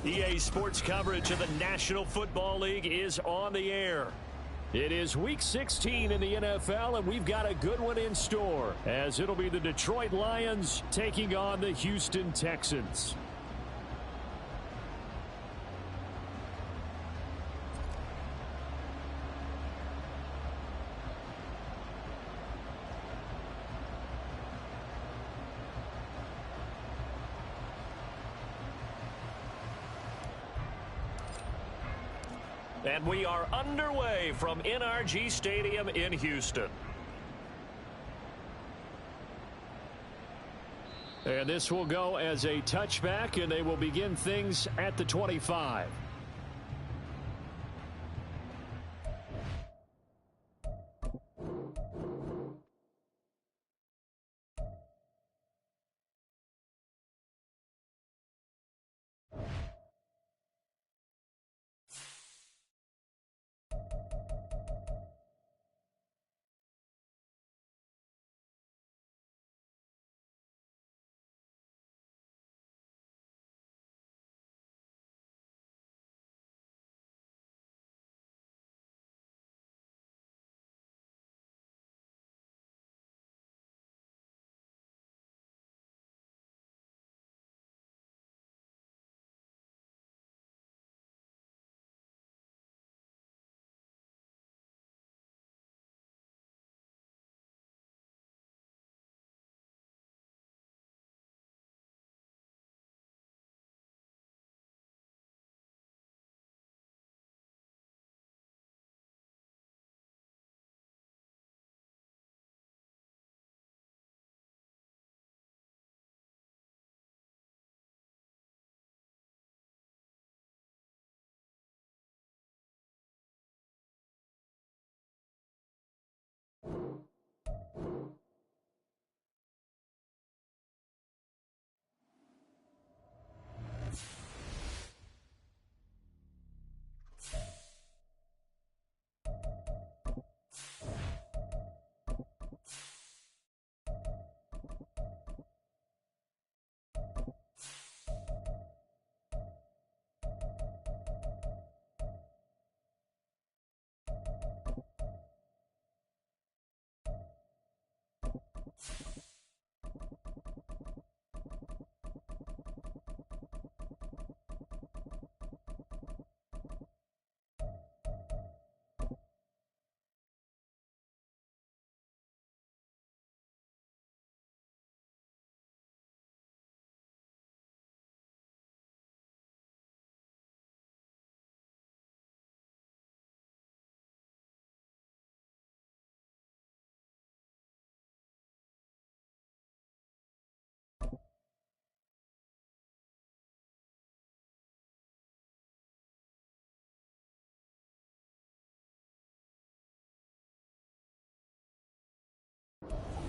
EA Sports coverage of the National Football League is on the air. It is Week 16 in the NFL, and we've got a good one in store, as it'll be the Detroit Lions taking on the Houston Texans. And we are underway from NRG Stadium in Houston. And this will go as a touchback, and they will begin things at the 25.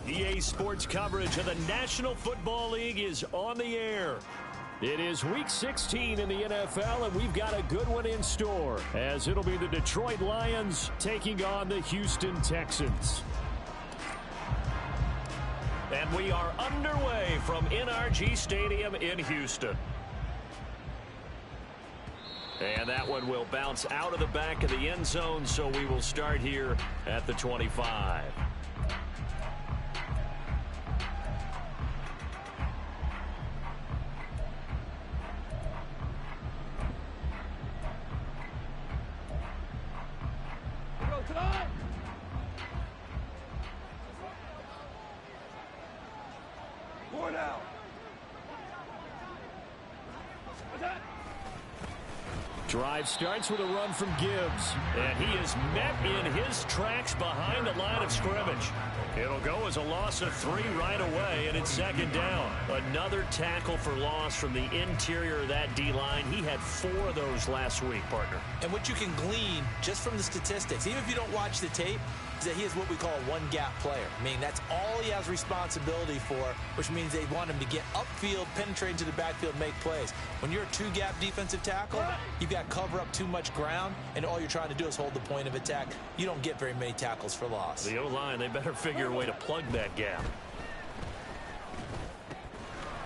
EA Sports coverage of the National Football League is on the air. It is Week 16 in the NFL, and we've got a good one in store, as it'll be the Detroit Lions taking on the Houston Texans. And we are underway from NRG Stadium in Houston. And that one will bounce out of the back of the end zone, so we will start here at the 25. Drive starts with a run from Gibbs, and he is met in his tracks behind the line of scrimmage. It'll go as a loss of 3 right away, and it's second down. Another tackle for loss from the interior of that D-line. He had 4 of those last week, partner. And what you can glean just from the statistics, even if you don't watch the tape, is that he is what we call a one-gap player. Meaning that's all he has responsibility for, which means they want him to get upfield, penetrate into the backfield, make plays. When you're a two-gap defensive tackle, you've got to cover up too much ground, and all you're trying to do is hold the point of attack. You don't get very many tackles for loss. The O-line, they better figure a way to plug that gap.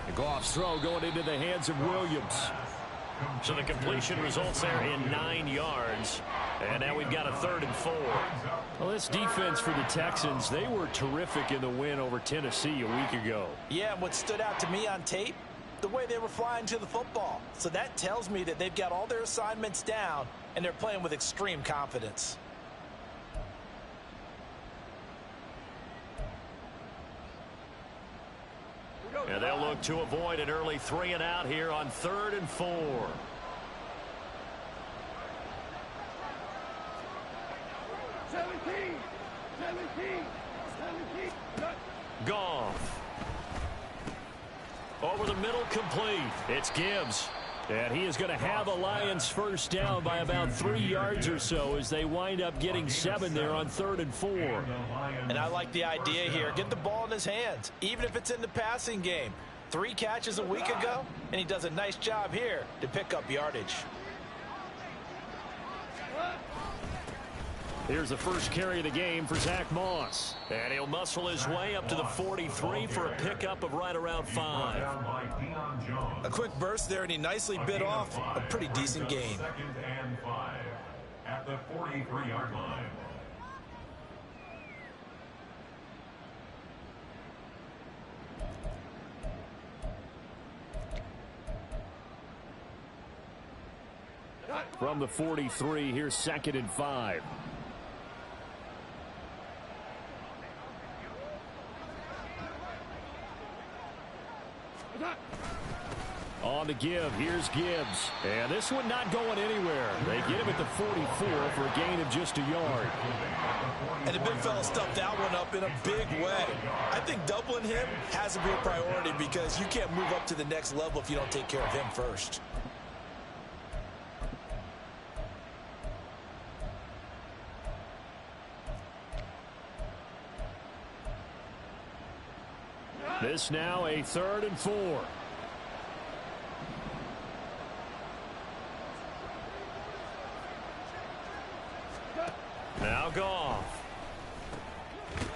The Goff's throw going into the hands of Williams. So the completion results there in 9 yards. And now we've got a 3rd and 4. Well, this defense for the Texans, they were terrific in the win over Tennessee a week ago. Yeah, and what stood out to me on tape, the way they were flying to the football. So that tells me that they've got all their assignments down, and they're playing with extreme confidence. And they'll look to avoid an early 3 and out here on 3rd and 4. Goff. Over the middle, complete. It's Gibbs. And he is going to have a Lions first down by about 3 yards or so as they wind up getting 7 there on 3rd and 4. And I like the idea here. Get the ball in his hands, even if it's in the passing game. 3 catches a week ago, and he does a nice job here to pick up yardage. Here's the first carry of the game for Zach Moss. And he'll muscle his way up to the 43 for a pickup of right around 5. A quick burst there, and he nicely bit off a pretty decent gain. 2nd and 5 at the 43-yard line. From the 43, here's 2nd and 5. On the give, here's Gibbs. And this one not going anywhere. They get him at the 44 for a gain of just a yard. And the big fella stuffed that one up in a big way. I think doubling him has to be a priority because you can't move up to the next level if you don't take care of him first. This now a 3rd and 4. Now Goff.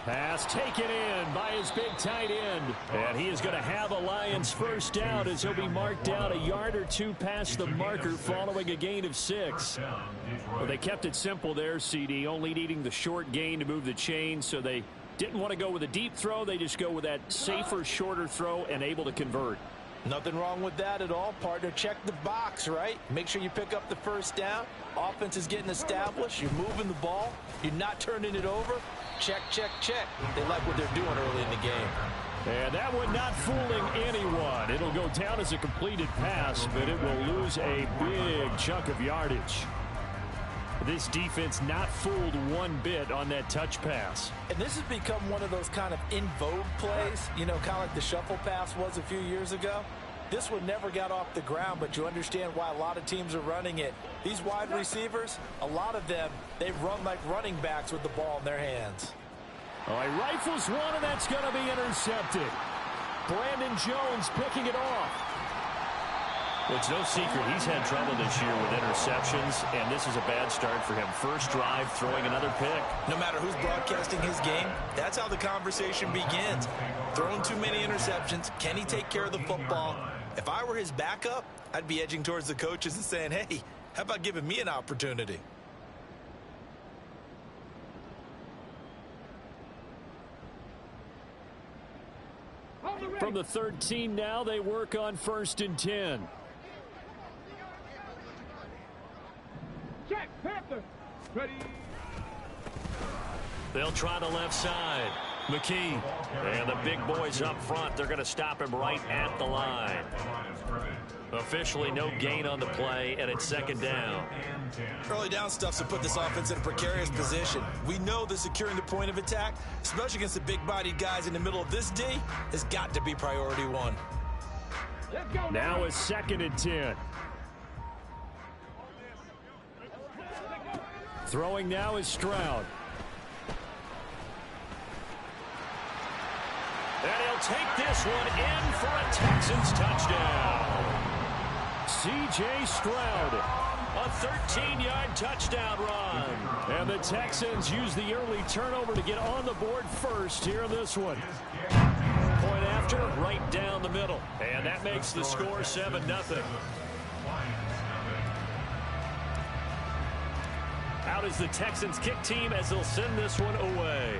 Pass taken in by his big tight end. And he is going to have a Lions first down as he'll be marked down a yard or 2 past the marker following a gain of 6. Well, they kept it simple there, CD, only needing the short gain to move the chain, so they didn't want to go with a deep throw. They just go with that safer, shorter throw and able to convert. Nothing wrong with that at all, partner. Check the box, right? Make sure you pick up the first down. Offense is getting established. You're moving the ball. You're not turning it over. Check, check, check. They like what they're doing early in the game. And that one not fooling anyone. It'll go down as a completed pass, but it will lose a big chunk of yardage. This defense not fooled one bit on that touch pass. And this has become one of those kind of in vogue plays, you know, kind of like the shuffle pass was a few years ago. This one never got off the ground, but you understand why a lot of teams are running it. These wide receivers, a lot of them, they run like running backs with the ball in their hands. Oh, he rifles one, and that's going to be intercepted. Brandon Jones picking it off. Well, it's no secret he's had trouble this year with interceptions, and this is a bad start for him. First drive, throwing another pick. No matter who's broadcasting his game, that's how the conversation begins. Throwing too many interceptions, can he take care of the football? If I were his backup, I'd be edging towards the coaches and saying, hey, how about giving me an opportunity? From the 13 now, they work on 1st and 10. Check, Panther. Ready. They'll try the left side. McKee. And the big boys up front, they're going to stop him right at the line. Officially no gain on the play, and it's 2nd down. Early down stuff's to put this offense in a precarious position. We know that securing the point of attack, especially against the big-bodied guys in the middle of this D, has got to be priority 1. Now it's 2nd and 10. Throwing now is Stroud. And he'll take this one in for a Texans touchdown. C.J. Stroud, a 13-yard touchdown run. And the Texans use the early turnover to get on the board first here in this one. Point after, right down the middle. And that makes the score 7-0. Out is the Texans kick team as they'll send this one away.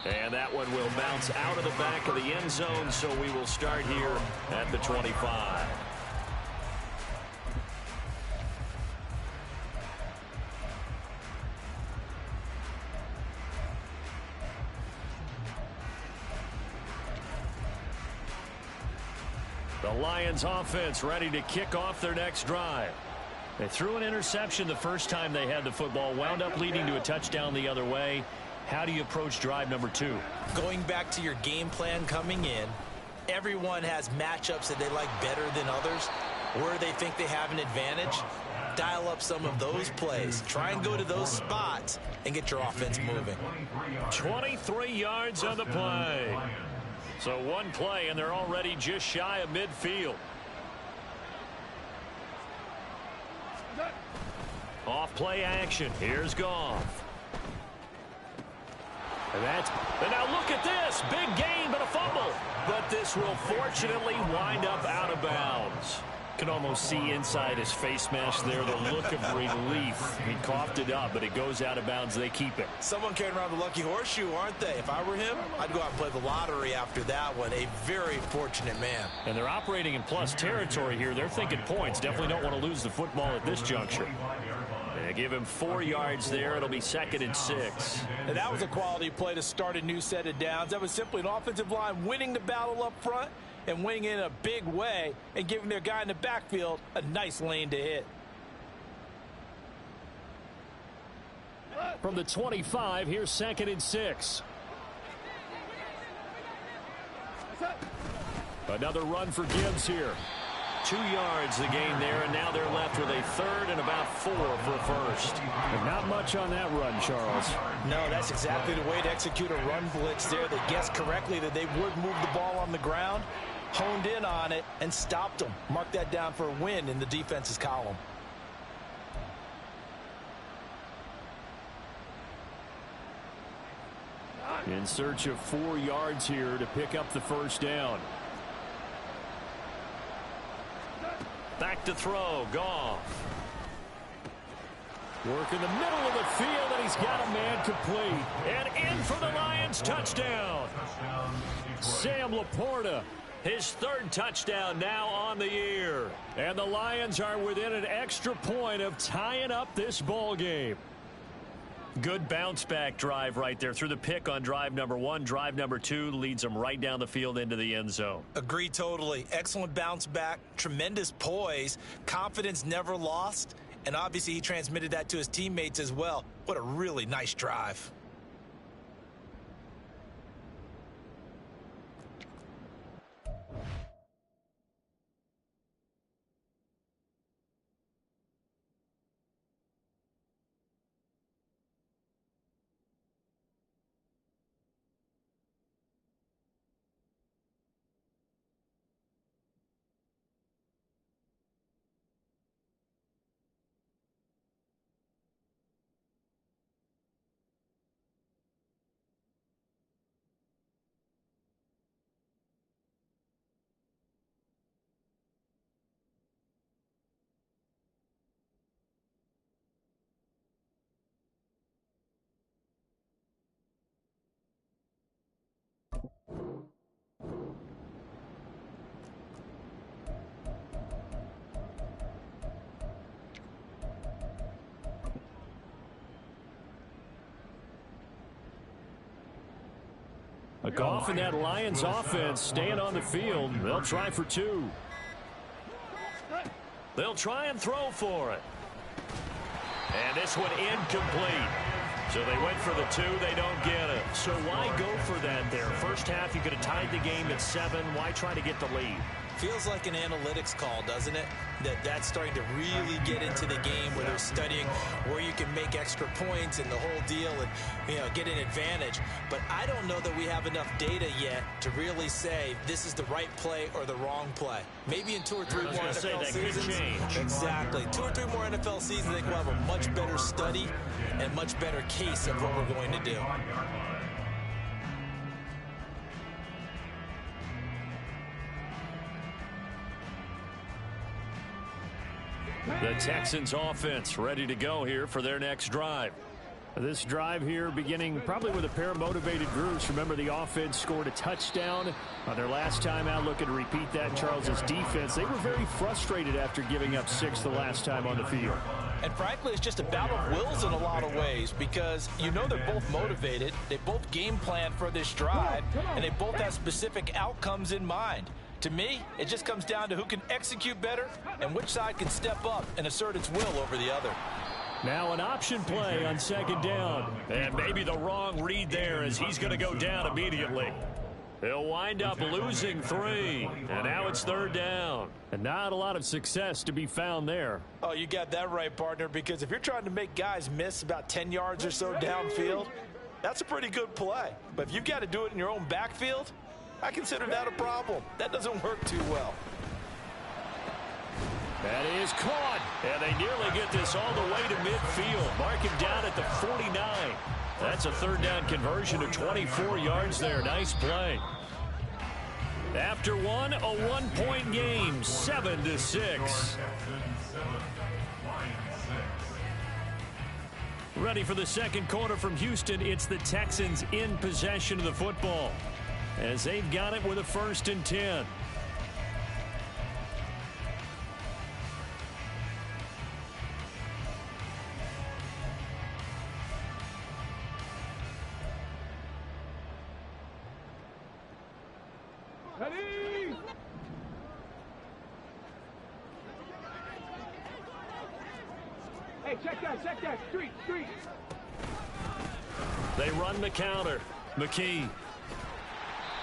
And that one will bounce out of the back of the end zone, so we will start here at the 25. The Lions offense ready to kick off their next drive. They threw an interception the first time they had the football, wound up leading to a touchdown the other way. How do you approach drive number 2? Going back to your game plan coming in, everyone has matchups that they like better than others, where they think they have an advantage. Dial up some of those plays. Try and go to those spots and get your offense moving. 23 yards on the play. So one play, and they're already just shy of midfield. Off play action. Here's Goff. And now look at this. Big gain, but a fumble. But this will fortunately wind up out of bounds. Can almost see inside his face mask there the look of relief. He coughed it up, but it goes out of bounds. They keep it. Someone carrying around the lucky horseshoe, aren't they? If I were him, I'd go out and play the lottery after that one. A very fortunate man. And they're operating in plus territory here. They're thinking points. Definitely don't want to lose the football at this juncture. They give him 4 yards there. It'll be 2nd and 6. And that was a quality play to start a new set of downs. That was simply an offensive line winning the battle up front and winning in a big way and giving their guy in the backfield a nice lane to hit. From the 25, here's 2nd and 6. Another run for Gibbs here. 2 yards the gain there, and now they're left with a 3rd and about 4 for a first. And not much on that run, Charles. No, that's exactly the way to execute a run blitz there. They guessed correctly that they would move the ball on the ground, honed in on it, and stopped them. Mark that down for a win in the defense's column. In search of 4 yards here to pick up the first down. Back to throw, Goff. Work in the middle of the field, and he's got a man complete. And in for the Lions, touchdown. Sam Laporta, his 3rd touchdown now on the year. And the Lions are within an extra point of tying up this ball game. Good bounce-back drive right there through the pick on drive number 1. Drive number 2 leads them right down the field into the end zone. Agree totally. Excellent bounce back, tremendous poise, confidence never lost, and obviously he transmitted that to his teammates as well. What a really nice drive. Goff and that Lions offense staying on the field. They'll try for 2. They'll try and throw for it. And this one incomplete. So they went for the 2. They don't get it. So why go for that there? First half, you could have tied the game at 7. Why try to get the lead? Feels like an analytics call, doesn't it? That's starting to really get into the game where they're studying where you can make extra points and the whole deal and, get an advantage. But I don't know that we have enough data yet to really say this is the right play or the wrong play. Maybe in 2 or 3 more NFL seasons. Could change. Exactly. 2 or 3 more NFL seasons, I think we'll have a much better study and much better case of what we're going to do. The Texans offense ready to go here for their next drive. This drive here beginning probably with a pair of motivated groups. Remember, the offense scored a touchdown on their last time out. Looking to repeat that. Charles's defense, they were very frustrated after giving up 6 the last time on the field. And frankly, it's just a battle of wills in a lot of ways because you know they're both motivated. They both game plan for this drive, and they both have specific outcomes in mind. To me, it just comes down to who can execute better and which side can step up and assert its will over the other. Now an option play on second down. And maybe the wrong read there as he's going to go down immediately. He'll wind up losing 3. And now it's third down. And not a lot of success to be found there. Oh, you got that right, partner, because if you're trying to make guys miss about 10 yards or so downfield, that's a pretty good play. But if you've got to do it in your own backfield, I consider that a problem. That doesn't work too well. That is caught, and they nearly get this all the way to midfield. Mark him down at the 49. That's a third down conversion of 24 yards there. Nice play. After one, a one-point game, 7-6. Ready for the second quarter from Houston. It's the Texans in possession of the football as they've got it with a 1st and 10. Ready? Hey, check that. Street. They run the counter. McKee.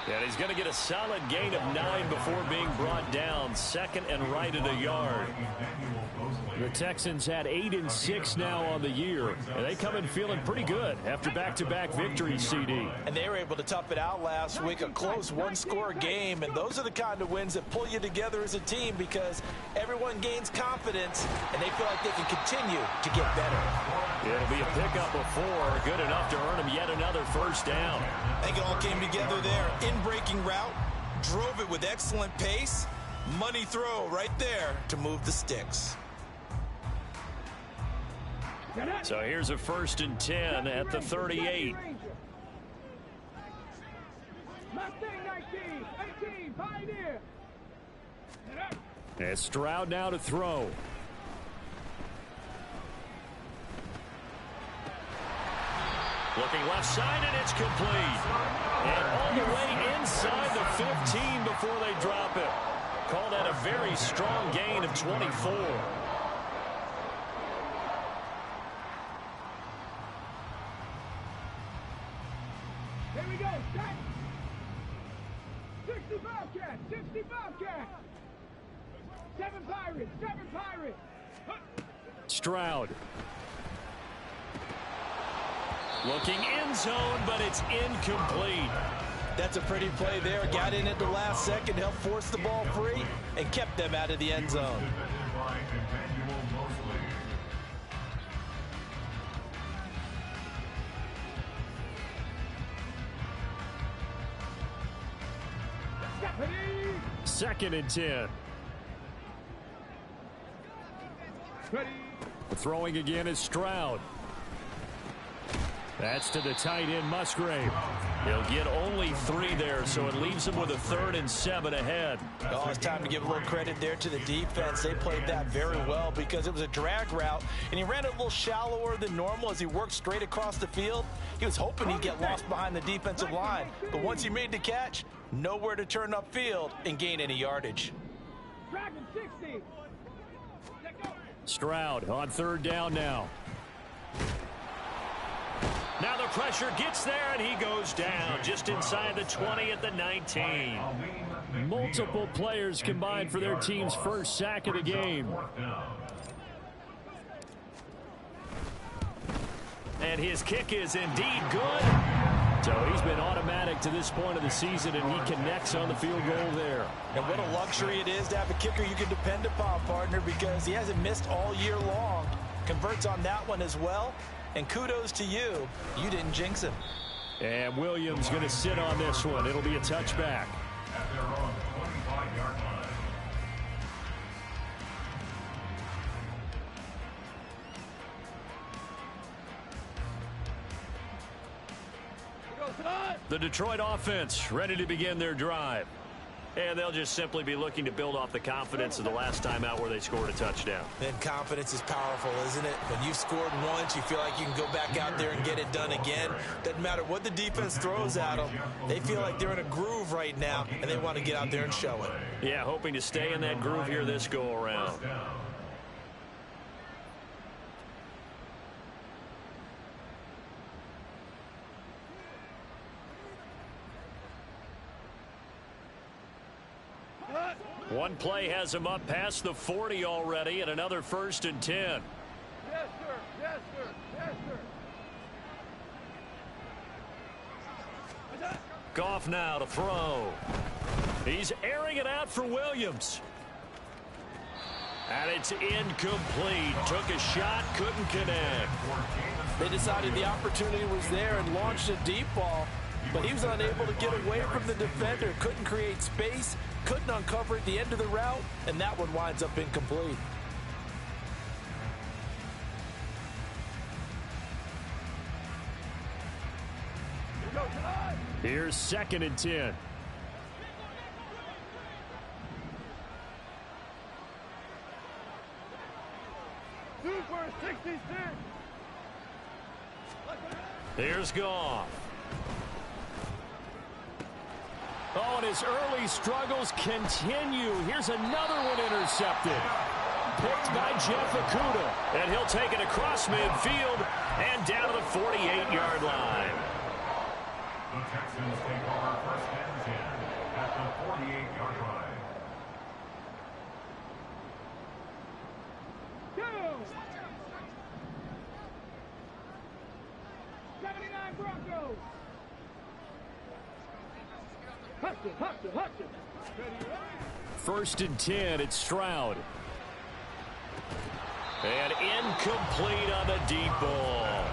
And he's going to get a solid gain of 9 before being brought down. Second and right at a yard. The Texans had 8 and 6 now on the year. And they come in feeling pretty good after back-to-back victories, CD. And they were able to tough it out last week, a close one-score game. And those are the kind of wins that pull you together as a team because everyone gains confidence and they feel like they can continue to get better. It'll be a pickup of 4, good enough to earn him yet another first down. I think it all came together there. In-breaking route, drove it with excellent pace. Money throw right there to move the sticks. So here's a 1st and 10 at the 38. Mustang 19, 18, Pioneer. And Stroud now to throw. Looking left side, and it's complete. And all the way inside the 15 before they drop it. Call that a very strong gain of 24. Here we go, set. 60 Bobcats. 7 Pirates. Stroud. Looking end zone, but it's incomplete. That's a pretty play there. Got in at the last second, helped force the ball free, and kept them out of the end zone. Second and 10. Ready. Throwing again is Stroud. That's to the tight end, Musgrave. He'll get only 3 there, so it leaves him with a 3rd and 7 ahead. Oh, it's time to give a little credit there to the defense. They played that very well because it was a drag route, and he ran it a little shallower than normal as he worked straight across the field. He was hoping he'd get lost behind the defensive line, but once he made the catch, nowhere to turn upfield and gain any yardage. Dragon 60. Stroud on 3rd down now. Now the pressure gets there, and he goes down just inside the 20 at the 19. Multiple players combined for their team's first sack of the game. And his kick is indeed good. So he's been automatic to this point of the season, and he connects on the field goal there. And what a luxury it is to have a kicker you can depend upon, partner, because he hasn't missed all year long. Converts on that one as well. And kudos to you. You didn't jinx him. And Williams going to sit on this one. It'll be a touchback. At their own 25-yard line. The Detroit offense ready to begin their drive. And they'll just simply be looking to build off the confidence of the last time out where they scored a touchdown. And confidence is powerful, isn't it? When you've scored once, you feel like you can go back out there and get it done again. Doesn't matter what the defense throws at them. They feel like they're in a groove right now, and they want to get out there and show it. Yeah, hoping to stay in that groove here this go-around. One play has him up past the 40 already, and another 1st and 10. Yes, sir. Yes, sir. Yes, sir. Goff now to throw. He's airing it out for Williams. And it's incomplete. Took a shot, couldn't connect. They decided the opportunity was there and launched a deep ball, but he was unable to get away from the defender. Couldn't create space, couldn't uncover at the end of the route, and that one winds up incomplete. Here's 2nd and 10. Super 66. Here's Goff. Oh, and his early struggles continue. Here's another one intercepted. Picked by Jeff Okudah. And he'll take it across midfield and down to the 48-yard line. The Texans take over 1st and 10 at the 48-yard line. Go! 79 Broncos. Hudson. 1st and 10, it's Stroud. And incomplete on the deep ball.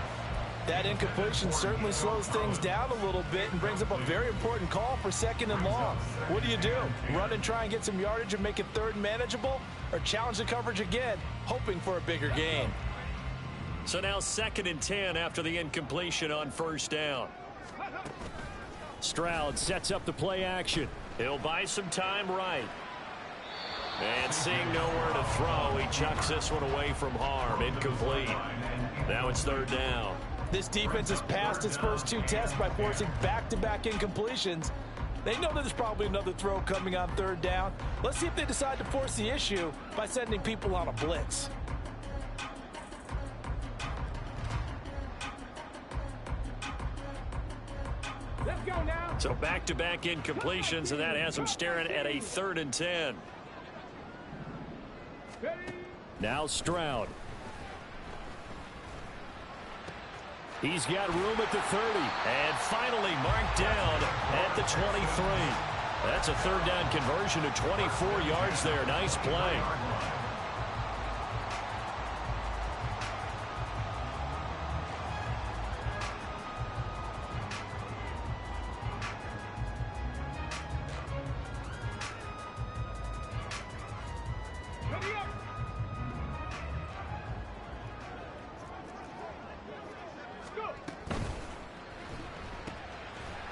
That incompletion certainly slows things down a little bit and brings up a very important call for 2nd and long. What do? Run and try and get some yardage and make it 3rd and manageable, or challenge the coverage again, hoping for a bigger gain? So now 2nd and 10 after the incompletion on 1st down. Stroud sets up the play action. He'll buy some time right. And seeing nowhere to throw, he chucks this one away from harm. Incomplete. Now it's 3rd down. This defense has passed its first 2 tests by forcing back-to-back incompletions. They know there's probably another throw coming on 3rd down. Let's see if they decide to force the issue by sending people on a blitz. Let's go now. So back-to-back incompletions, and that has him staring at a 3rd and 10. Ready? Now Stroud. He's got room at the 30. And finally marked down at the 23. That's a 3rd down conversion to 24 yards there. Nice play. Ready up. Go.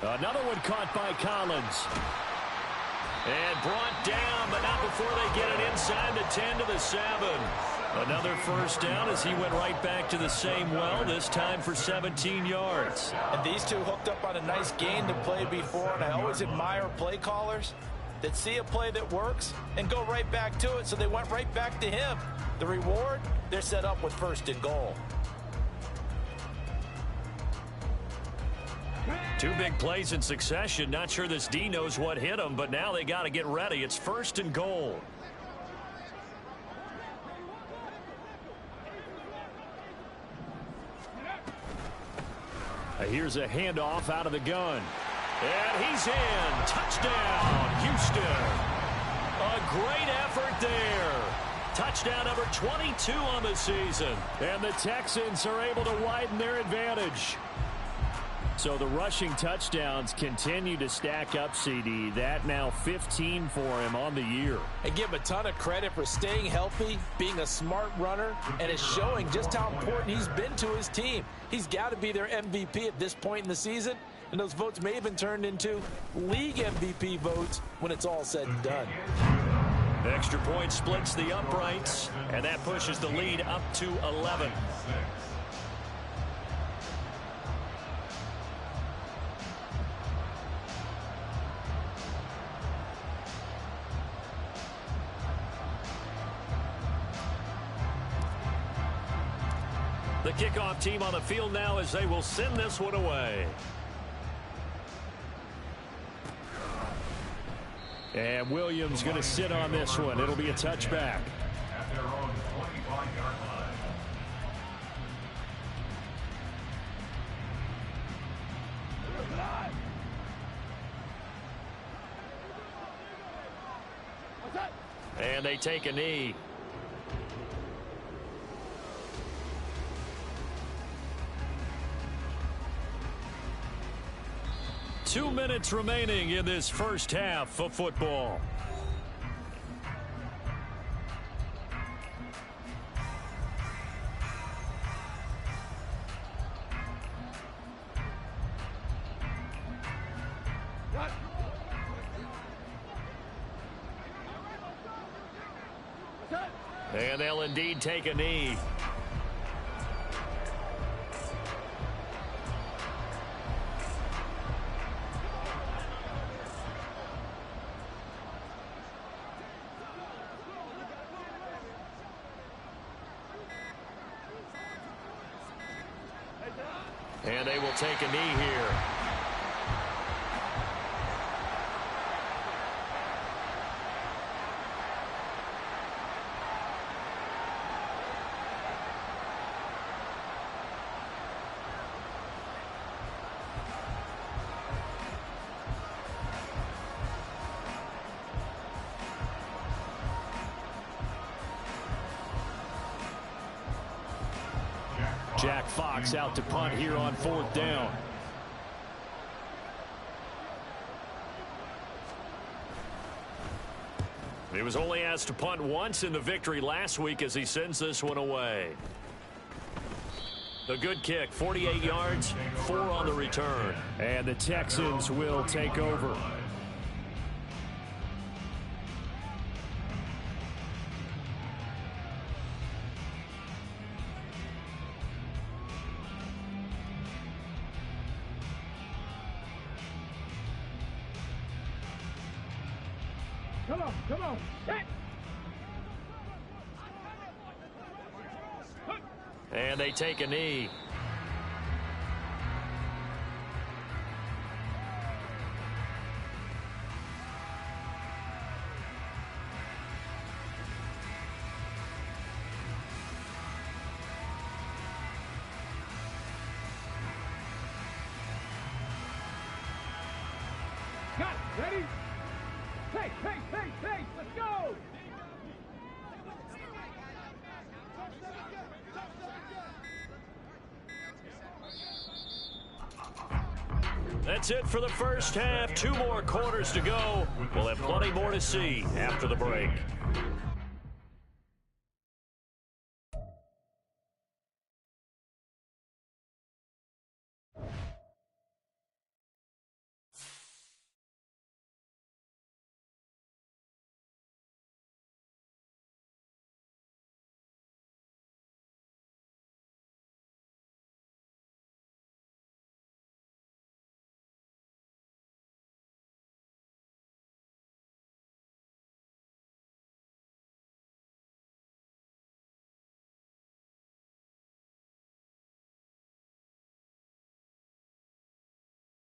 Another one caught by Collins. And brought down, but not before they get it inside the 10 to the 7. Another 1st down as he went right back to the same well, this time for 17 yards. And these two hooked up on a nice gain to play before, and I always admire play callers that see a play that works and go right back to it, so they went right back to him. The reward, they're set up with 1st and goal. 2 big plays in succession. Not sure this D knows what hit him, but now they got to get ready. It's 1st and goal. Here's a handoff out of the gun. And he's in. Touchdown, Houston. A great effort there. Touchdown number 22 on the season. And the Texans are able to widen their advantage. So the rushing touchdowns continue to stack up, CD. That now 15 for him on the year. And give him a ton of credit for staying healthy, being a smart runner, and it's showing just how important he's been to his team. He's got to be their MVP at this point in the season, and those votes may have been turned into league MVP votes when it's all said and done. Extra point splits the uprights, and that pushes the lead up to 11. The kickoff team on the field now as they will send this one away. And Williams going to sit on this one. It'll be a touchback. At their own 25-yard line. And they take a knee. Two minutes remaining in this first half of football. And they'll indeed take a knee. And they will take a knee here. Jack Fox out to punt here on 4th down. He was only asked to punt once in the victory last week as he sends this one away. A good kick, 48 yards, 4 on the return. And the Texans will take over. Come on. Hey. And they take a knee. Got it. Ready? Hey, let's go! That's it for the first half. 2 more quarters to go. We'll have plenty more to see after the break.